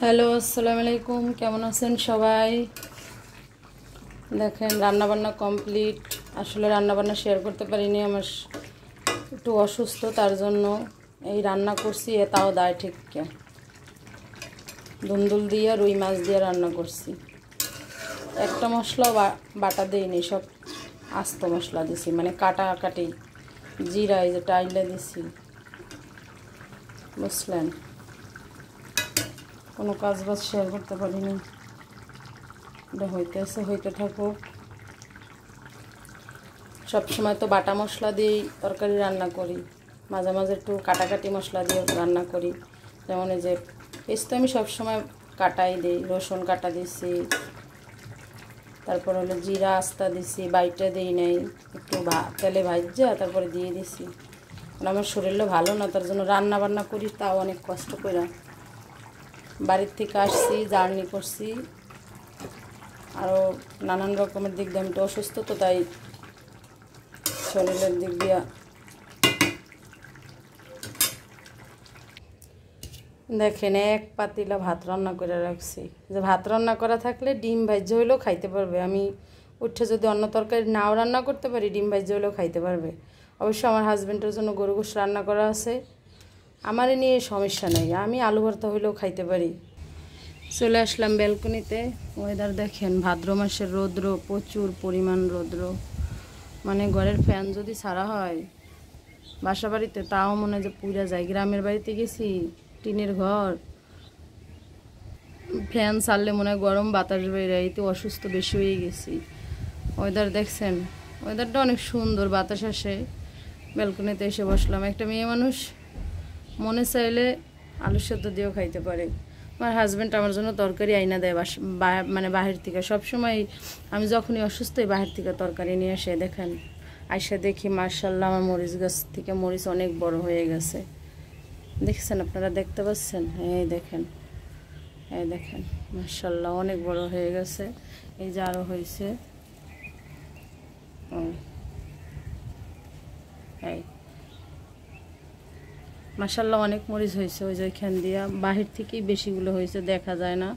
Hello, আসসালামু আলাইকুম। কেমন আছেন সবাই? দেখেন রান্নাবান্না কমপ্লিট। আসলে রান্নাবান্না শেয়ার করতে পারিনি, আমার একটু অসুস্থ, তার জন্য এই রান্না করছি। তাও দায় ঠিককে দুন্দুল দিয়ে রুই মাছ দিয়ে রান্না করছি। একটা মশলাও বাটা দিইনি, সব আস্ত মশলা দিছি, মানে কাটাকাটি জিরা এই যে টাইলে দিছি, বুঝলেন? কোনো কাজ বাজ শেয়ার করতে পারিনি। এটা হইতে থাকুক। সবসময় তো বাটা মশলা দিয়েই তরকারি রান্না করি, মাঝে মাঝে একটু কাটাকাটি মশলা দিয়ে রান্না করি। যেমন এই যে পেস্ট আমি সবসময় কাটাই দিই, রসুন কাটা দিছি, তারপর হলো জিরা আস্তা দিছি, বাইটা দিই নাই, একটু তেলে ভাজা তারপরে দিয়ে দিছি। কারণ আমার শরীরও ভালো না, তার জন্য রান্না বান্না করি, তাও অনেক কষ্ট করে। বাড়ির থেকে আসছি, জার্নি করছি, আরও নানান রকমের দিক দিয়ে আমি তো অসুস্থ, তো তাই শরীরের দিক দিয়ে দেখেন এক পাতিলা ভাত রান্না করে রাখছি। যে ভাত রান্না করা থাকলে ডিম ভাজ্য হইলেও খাইতে পারবে। আমি উঠে যদি অন্য তরকারি নাও রান্না করতে পারি, ডিম ভাজ্য হইলেও খাইতে পারবে। অবশ্য আমার হাজব্যান্ডের জন্য গরু গোশ রান্না করা আছে, আমার নিয়ে সমস্যা নেই, আমি আলু ভর্তা হইলেও খাইতে পারি। চলে আসলাম ব্যালকনিতে। ওয়েদার দেখেন, ভাদ্র মাসের রৌদ্র, প্রচুর পরিমাণ রৌদ্র। মানে ঘরের ফ্যান যদি ছাড়া হয় বাসা বাড়িতে, তাও মনে হয় যে পুড়া যায়। গ্রামের বাড়িতে গেছি, টিনের ঘর, ফ্যান ছাড়লে মনে হয় গরম বাতাস বেরোয়, এতে অসুস্থ বেশি হয়ে গেছি। ওয়েদার দেখছেন, ওয়েদারটা অনেক সুন্দর, বাতাস আসে। ব্যালকনিতে এসে বসলাম। একটা মেয়ে মানুষ মনে চাইলে আলু সেদ্ধ দিয়েও খাইতে পারে। আমার হাজব্যান্ড আমার জন্য তরকারি আইনা দেয়, মানে বাহির থেকে। সবসময় আমি যখনই অসুস্থ বাহির থেকে তরকারি নিয়ে আসে। দেখেন আইসা দেখি মার্শাল্লাহ আমার মরিচ গাছ থেকে মরিচ অনেক বড় হয়ে গেছে। দেখছেন, আপনারা দেখতে পাচ্ছেন? এই দেখেন, এই দেখেন, মার্শাল্লাহ অনেক বড় হয়ে গেছে। এই যে আরও হয়েছে, এই মার্শাল্লাহ অনেক মরিচ হয়েছে। ওই যে ওইখান দিয়া বাহির থেকেই বেশিগুলো হয়েছে, দেখা যায় না।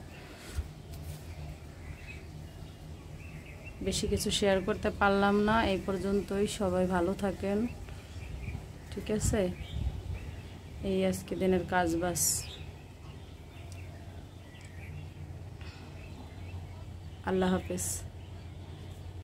বেশি কিছু শেয়ার করতে পারলাম না, এই পর্যন্তই। সবাই ভালো থাকেন, ঠিক আছে? এই আজকে দিনের কাজ বাস। আল্লাহ হাফেজ।